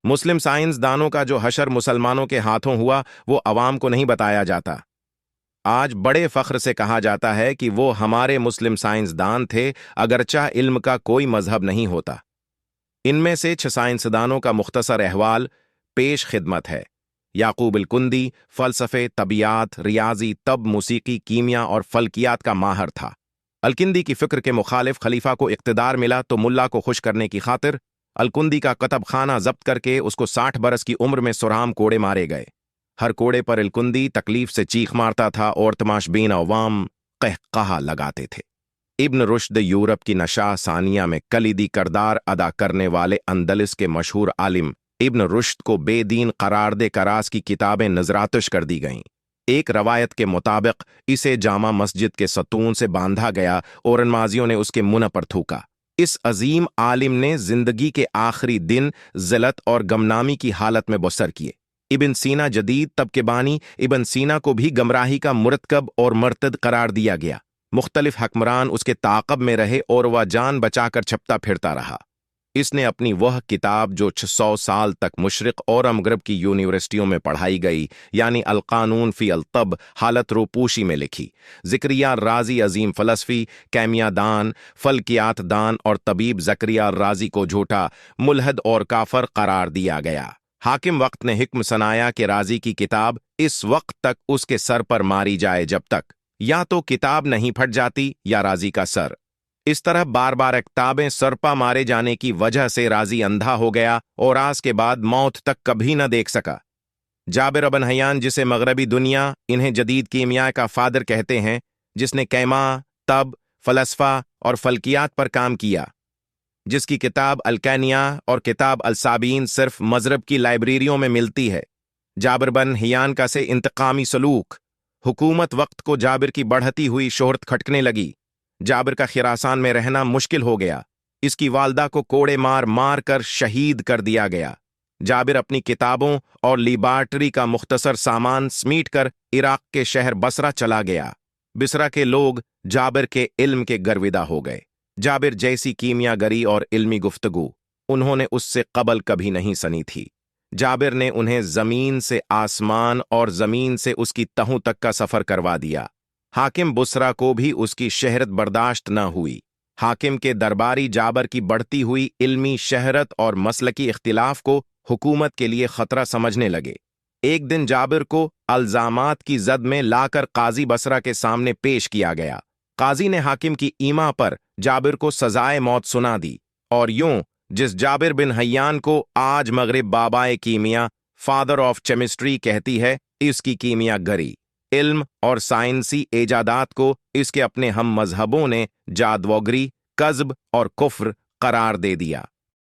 मुस्लिम साइंसदानों का जो हशर मुसलमानों के हाथों हुआ वो अवाम को नहीं बताया जाता। आज बड़े फख्र से कहा जाता है कि वो हमारे मुस्लिम साइंसदान थे, अगरचा इल्म का कोई मजहब नहीं होता। इनमें से 6 साइंसदानों का मुख्तसर अहवाल पेश खिदमत है। याकूब अल-कुंदी फ़लसफ़े, तबियात, रियाजी, तब, मूसीकी, कीमिया और फल्कियात का माहर था। अलकिंदी की फ़िक्र के मुखालिफ खलीफा को इक़्तिदार मिला तो मुल्ला को खुश करने की खातिर अलकुंदी का कतब खाना जब्त करके उसको 60 बरस की उम्र में सुराम कोड़े मारे गए। हर कोड़े पर अलकुंदी तकलीफ से चीख मारता था और तमाशबीन अवाम कहकहा लगाते थे। इब्न रुश्द यूरोप की नशा सानिया में कलीदी करदार अदा करने वाले अंदलस के मशहूर आलिम इब्न रुश्द को बेदीन करार दे करास की किताबें नजरातुश कर दी गईं। एक रवायत के मुताबिक इसे जामा मस्जिद के सतून से बांधा गया और नमाजियों ने उसके मुंह पर थूका। इस अजीम आलिम ने जिंदगी के आखिरी दिन ज़िलत और गमनामी की हालत में बसर किए। इब्न सीना जदीद तब के बानी इब्न सीना को भी गमराही का मुरतकब और मर्तद करार दिया गया। मुख्तलिफ हकमरान उसके ताक़ब में रहे और वह जान बचाकर छपता फिरता रहा। इसने अपनी वह किताब जो 600 साल तक मुशरिक और मगरब की यूनिवर्सिटियों में पढ़ाई गई, यानी अल-क़ानून फ़ी अल-तब, हालत रोपूशी में लिखी। ज़करिया राज़ी अजीम फ़लसफ़ी, कैमिया दान, फ़ल्कियात दान और तबीब ज़करिया राज़ी को झूठा, मुल्हद और काफर करार दिया गया। हाकिम वक्त ने हिक्म सनाया कि राज़ी की किताब इस वक्त तक उसके सर पर मारी जाए जब तक या तो किताब नहीं फट जाती या राज़ी का सर। इस तरह बार बार किताबें सरपा मारे जाने की वजह से राज़ी अंधा हो गया और आज के बाद मौत तक कभी न देख सका। जाबिर इब्न हय्यान, जिसे मगरबी दुनिया इन्हें जदीद कीमिया का फादर कहते हैं, जिसने कैमा, तब, फ़लसफ़ा और फ़ल्कियात पर काम किया, जिसकी किताब अल-कैनिया और किताब अल-साबीन सिर्फ मज़रब की लाइब्रेरियों में मिलती है। जाबिर बिन हय्यान का से इंतकामी सलूक। हुकूमत वक्त को जाबिर की बढ़ती हुई शोहरत खटकने लगी। जाबिर का खिरासान में रहना मुश्किल हो गया। इसकी वालदा को कोड़े मार मार कर शहीद कर दिया गया। जाबिर अपनी किताबों और लिबार्टरी का मुख्तसर सामान समीट कर इराक के शहर बसरा चला गया। बिसरा के लोग जाबिर के इल्म के गर्विदा हो गए। जाबिर जैसी कीमियागरी और इल्मी गुफ्तगू उन्होंने उससे कबल कभी नहीं सनी थी। जाबिर ने उन्हें जमीन से आसमान और जमीन से उसकी तहों तक का सफर करवा दिया। हाकिम बुसरा को भी उसकी शहरत बर्दाश्त न हुई। हाकिम के दरबारी जाबिर की बढ़ती हुई इल्मी शहरत और मसलकी इख्तिलाफ को हुकूमत के लिए खतरा समझने लगे। एक दिन जाबिर को अल्जामात की जद में लाकर काजी बसरा के सामने पेश किया गया। काजी ने हाकिम की ईमा पर जाबिर को सजाए मौत सुना दी और यूं जिस जाबिर बिन हय्यान को आज मगरिब बाबाए कीमिया, फादर ऑफ केमिस्ट्री कहती है, इसकी कीमिया गरी, इल्म और साइंसी एजादात को इसके अपने हम मजहबों ने जादवगरी, कज़्ब और कुफ्र करार दे दिया।